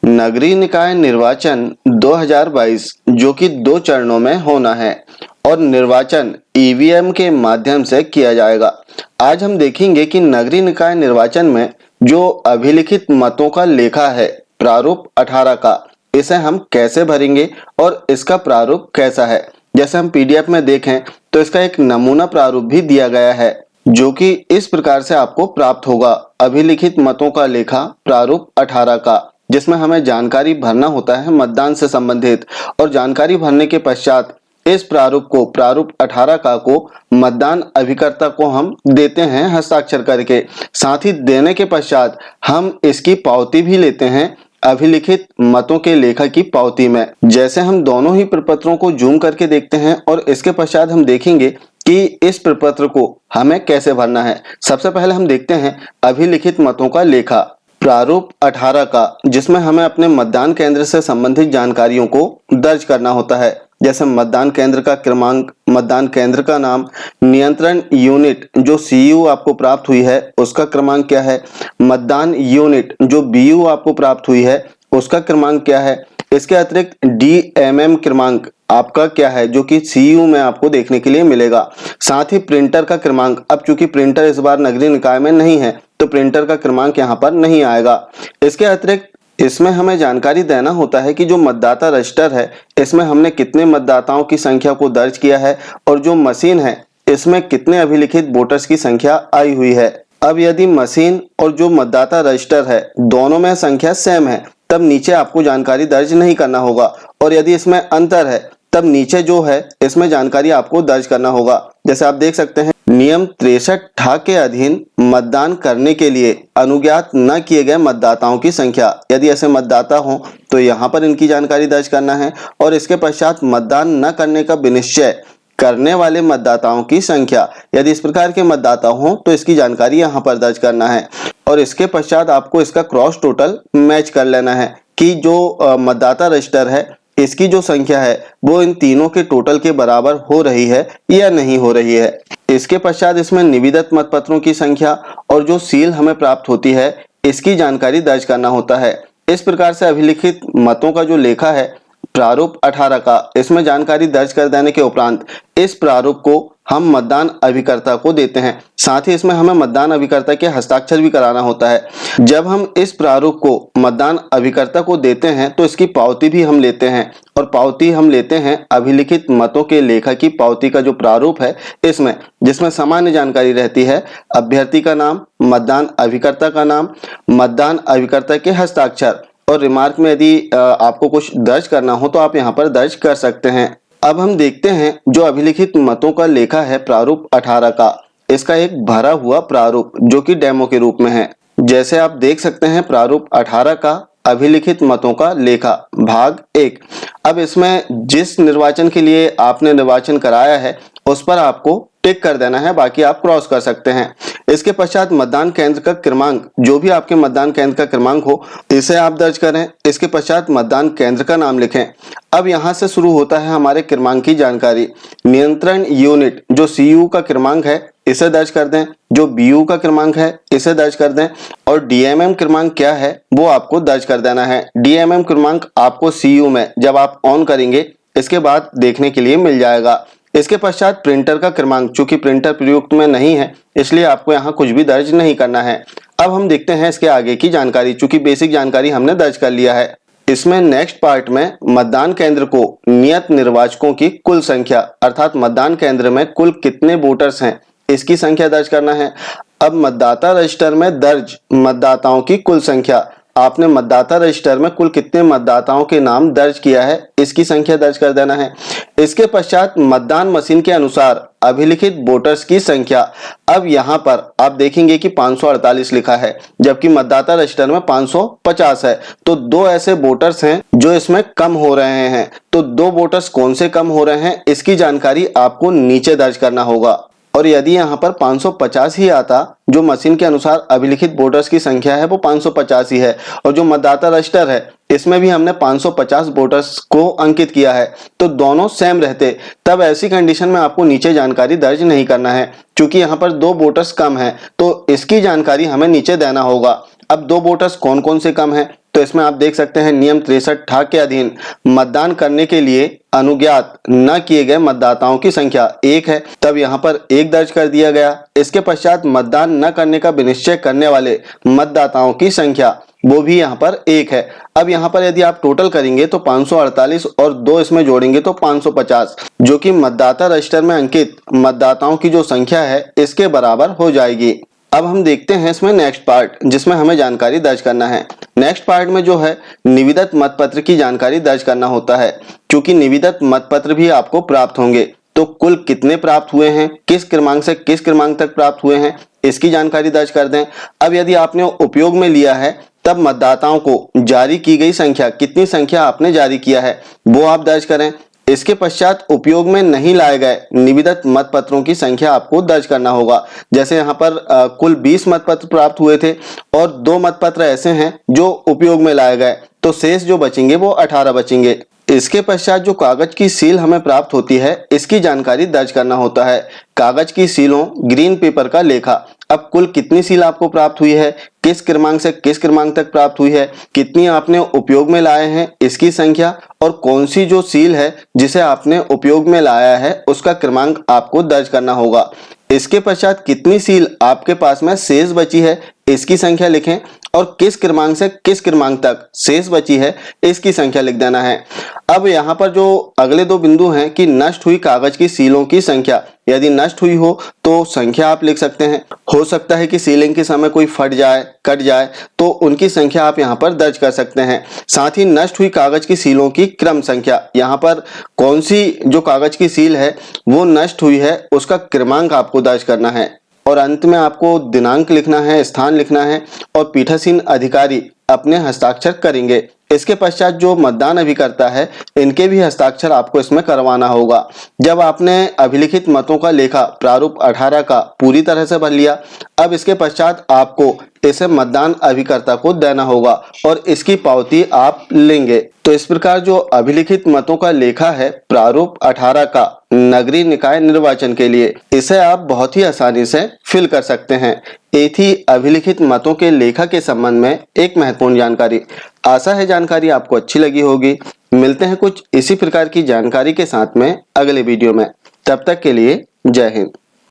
नगरीय निकाय निर्वाचन 2022 जो कि 2 चरणों में होना है और निर्वाचन ईवीएम के माध्यम से किया जाएगा। आज हम देखेंगे कि नगरीय निकाय निर्वाचन में जो अभिलिखित मतों का लेखा है प्रारूप 18 का, इसे हम कैसे भरेंगे और इसका प्रारूप कैसा है। जैसे हम पीडीएफ में देखें तो इसका एक नमूना प्रारूप भी दिया गया है जो कि इस प्रकार से आपको प्राप्त होगा। अभिलिखित मतों का लेखा प्रारूप 18 का, जिसमें हमें जानकारी भरना होता है मतदान से संबंधित, और जानकारी भरने के पश्चात इस प्रारूप को, प्रारूप 18 का को मतदान अभिकर्ता को हम देते हैं हस्ताक्षर करके। साथ ही देने के पश्चात हम इसकी पावती भी लेते हैं अभिलिखित मतों के लेखा की पावती में। जैसे हम दोनों ही प्रपत्रों को जूम करके देखते हैं और इसके पश्चात हम देखेंगे कि इस प्रपत्र को हमें कैसे भरना है। सबसे पहले हम देखते हैं अभिलिखित मतों का लेखा प्रारूप 18 का, जिसमें हमें अपने मतदान केंद्र से संबंधित जानकारियों को दर्ज करना होता है। जैसे मतदान केंद्र का क्रमांक, मतदान केंद्र का नाम, नियंत्रण यूनिट जो सीयू आपको प्राप्त हुई है उसका क्रमांक क्या है, मतदान यूनिट जो बीयू आपको प्राप्त हुई है उसका क्रमांक क्या है। इसके अतिरिक्त डीएमएम क्रमांक आपका क्या है जो कि सीयू में आपको देखने के लिए मिलेगा। साथ ही प्रिंटर का क्रमांक, अब चूंकि प्रिंटर इस बार नगरीय निकाय में नहीं है तो प्रिंटर का क्रमांक यहाँ पर नहीं आएगा। इसके अतिरिक्त इसमें हमें जानकारी देना होता है कि जो मतदाता रजिस्टर है इसमें हमने कितने मतदाताओं की संख्या को दर्ज किया है और जो मशीन है इसमें कितने अभिलिखित वोटर्स की संख्या आई हुई है। अब यदि मशीन और जो मतदाता रजिस्टर है दोनों में संख्या सेम है तब नीचे आपको जानकारी दर्ज नहीं करना होगा, और यदि इसमें अंतर है तब नीचे जो है इसमें जानकारी आपको दर्ज करना होगा। जैसे आप देख सकते हैं नियम 63 के अधीन मतदान करने के लिए अनुज्ञात न किए गए मतदाताओं की संख्या, यदि ऐसे मतदाता हों तो यहाँ पर इनकी जानकारी दर्ज करना है, और इसके पश्चात मतदान न करने का विनिश्चय करने वाले मतदाताओं की संख्या, यदि इस प्रकार के मतदाता हों तो इसकी जानकारी यहाँ पर दर्ज करना है। और इसके पश्चात आपको इसका क्रॉस टोटल मैच कर लेना है कि जो मतदाता रजिस्टर है इसकी जो संख्या है वो इन तीनों के टोटल के बराबर हो रही है या नहीं हो रही है। इसके पश्चात इसमें निविदत मतपत्रों की संख्या और जो सील हमें प्राप्त होती है इसकी जानकारी दर्ज करना होता है। इस प्रकार से अभिलिखित मतों का जो लेखा है प्रारूप 18 का, इसमें जानकारी दर्ज कर देने के उपरांत इस प्रारूप को हम मतदान अभिकर्ता को देते हैं। साथ ही इसमें हमें मतदान अभिकर्ता के हस्ताक्षर भी कराना होता है। जब हम इस प्रारूप को मतदान अभिकर्ता को देते हैं तो इसकी पावती भी हम लेते हैं, और पावती हम लेते हैं अभिलिखित मतों के लेखा की पावती का जो प्रारूप है इसमें, जिसमें सामान्य जानकारी रहती है अभ्यर्थी का नाम, मतदान अभिकर्ता का नाम, मतदान अभिकर्ता के हस्ताक्षर, और रिमार्क में यदि आपको कुछ दर्ज करना हो तो आप यहाँ पर दर्ज कर सकते हैं। अब हम देखते हैं जो अभिलिखित मतों का लेखा है प्रारूप 18 का, इसका एक भरा हुआ प्रारूप जो कि डेमो के रूप में है। जैसे आप देख सकते हैं प्रारूप 18 का अभिलिखित मतों का लेखा भाग 1। अब इसमें जिस निर्वाचन के लिए आपने निर्वाचन कराया है उस पर आपको टिक कर देना है, बाकी आप क्रॉस कर सकते हैं। इसके पश्चात मतदान केंद्र का क्रमांक, जो भी आपके मतदान केंद्र का क्रमांक हो इसे आप दर्ज करें। इसके पश्चात मतदान केंद्र का नाम लिखें। अब यहाँ से शुरू होता है हमारे क्रमांक की जानकारी। नियंत्रण यूनिट जो सीयू का क्रमांक है इसे दर्ज कर दें, जो बीयू का क्रमांक है इसे दर्ज कर दें, और डीएमएम क्रमांक क्या है वो आपको दर्ज कर देना है। डीएमएम क्रमांक आपको सीयू में जब आप ऑन करेंगे इसके बाद देखने के लिए मिल जाएगा। इसके पश्चात प्रिंटर का क्रमांक, चूंकि प्रिंटर प्रयुक्त में नहीं है इसलिए आपको यहाँ कुछ भी दर्ज नहीं करना है। अब हम देखते हैं इसके आगे की जानकारी, चूंकि बेसिक जानकारी हमने दर्ज कर लिया है। इसमें नेक्स्ट पार्ट में मतदान केंद्र को नियत निर्वाचकों की कुल संख्या, अर्थात मतदान केंद्र में कुल कितने वोटर्स हैं इसकी संख्या दर्ज करना है। अब मतदाता रजिस्टर में दर्ज मतदाताओं की कुल संख्या, आपने मतदाता रजिस्टर में कुल कितने मतदाताओं के नाम दर्ज किया है इसकी संख्या दर्ज कर देना है। इसके पश्चात मतदान मशीन के अनुसार अभिलिखित वोटर्स की संख्या। अब यहाँ पर आप देखेंगे कि 548 लिखा है जबकि मतदाता रजिस्टर में 550 है, तो दो ऐसे वोटर्स हैं जो इसमें कम हो रहे हैं। तो दो वोटर्स कौन से कम हो रहे हैं इसकी जानकारी आपको नीचे दर्ज करना होगा। और यदि यहाँ पर 550 ही आता, जो मशीन के अनुसार अभिलिखित वोटर्स की संख्या है वो 550 ही है, और जो मतदाता रजिस्टर है इसमें भी हमने 550 वोटर्स को अंकित किया है, तो दोनों सेम रहते, तब ऐसी कंडीशन में आपको नीचे जानकारी दर्ज नहीं करना है। क्योंकि यहाँ पर दो वोटर्स कम हैं तो इसकी जानकारी हमें नीचे देना होगा। अब दो वोटर्स कौन कौन से कम हैं, तो इसमें आप देख सकते हैं नियम 63 के अधीन मतदान करने के लिए अनुज्ञात न किए गए मतदाताओं की संख्या 1 है, तब यहाँ पर 1 दर्ज कर दिया गया। इसके पश्चात मतदान न करने का विनिश्चय करने वाले मतदाताओं की संख्या वो भी यहाँ पर 1 है। अब यहाँ पर यदि आप टोटल करेंगे तो 548 और 2 इसमें जोड़ेंगे तो 550, जो कि मतदाता रजिस्टर में अंकित मतदाताओं की जो संख्या है इसके बराबर हो जाएगी। अब हम देखते हैं इसमें नेक्स्ट पार्ट, जिसमें हमें जानकारी दर्ज करना है। नेक्स्ट पार्ट में जो है निविदत मतपत्र की जानकारी दर्ज करना होता है, क्योंकि निविदत मतपत्र भी आपको प्राप्त होंगे। तो कुल कितने प्राप्त हुए हैं, किस क्रमांक से किस क्रमांक तक प्राप्त हुए हैं, इसकी जानकारी दर्ज कर दें। अब यदि आपने उपयोग में लिया है तब मतदाताओं को जारी की गई संख्या, कितनी संख्या आपने जारी किया है वो आप दर्ज करें। इसके पश्चात उपयोग में नहीं लाए गए निविदत मतपत्रों की संख्या आपको दर्ज करना होगा। जैसे यहाँ पर कुल 20 मतपत्र प्राप्त हुए थे और 2 मतपत्र ऐसे हैं जो उपयोग में लाए गए, तो शेष जो बचेंगे वो 18 बचेंगे। इसके पश्चात जो कागज की सील हमें प्राप्त होती है इसकी जानकारी दर्ज करना होता है। कागज की सीलों ग्रीन पेपर का लेखा। अब कुल कितनी सील आपको प्राप्त हुई है, किस क्रमांक से किस क्रमांक तक प्राप्त हुई है, कितनी आपने उपयोग में लाए हैं इसकी संख्या, और कौन सी जो सील है जिसे आपने उपयोग में लाया है उसका क्रमांक आपको दर्ज करना होगा। इसके पश्चात कितनी सील आपके पास में शेष बची है इसकी संख्या लिखें, और किस क्रमांक से किस क्रमांक तक शेष बची है इसकी संख्या लिख देना है। अब यहाँ पर जो अगले 2 बिंदु हैं कि नष्ट हुई कागज की सीलों की संख्या, यदि नष्ट हुई हो तो संख्या आप लिख सकते हैं। हो सकता है कि सीलिंग के समय कोई फट जाए, कट जाए, तो उनकी संख्या आप यहाँ पर दर्ज कर सकते हैं। साथ ही नष्ट हुई कागज की सीलों की क्रम संख्या, यहाँ पर कौन सी जो कागज की सील है वो नष्ट हुई है उसका क्रमांक आपको दर्ज करना है। और अंत में आपको दिनांक लिखना है, स्थान लिखना है, और पीठासीन अधिकारी अपने हस्ताक्षर करेंगे। इसके पश्चात जो मतदान अभिकर्ता है इनके भी हस्ताक्षर आपको इसमें करवाना होगा। जब आपने अभिलिखित मतों का लेखा प्रारूप 18 का पूरी तरह से भर लिया, अब इसके पश्चात आपको इसे मतदान अभिकर्ता को देना होगा और इसकी पावती आप लेंगे। तो इस प्रकार जो अभिलिखित मतों का लेखा है प्रारूप 18 का नगरीय निकाय निर्वाचन के लिए, इसे आप बहुत ही आसानी से फिल कर सकते हैं। ये थी अभिलिखित मतों के लेखा के संबंध में एक महत्वपूर्ण जानकारी। आशा है जानकारी आपको अच्छी लगी होगी। मिलते हैं कुछ इसी प्रकार की जानकारी के साथ में अगले वीडियो में। तब तक के लिए जय हिंद।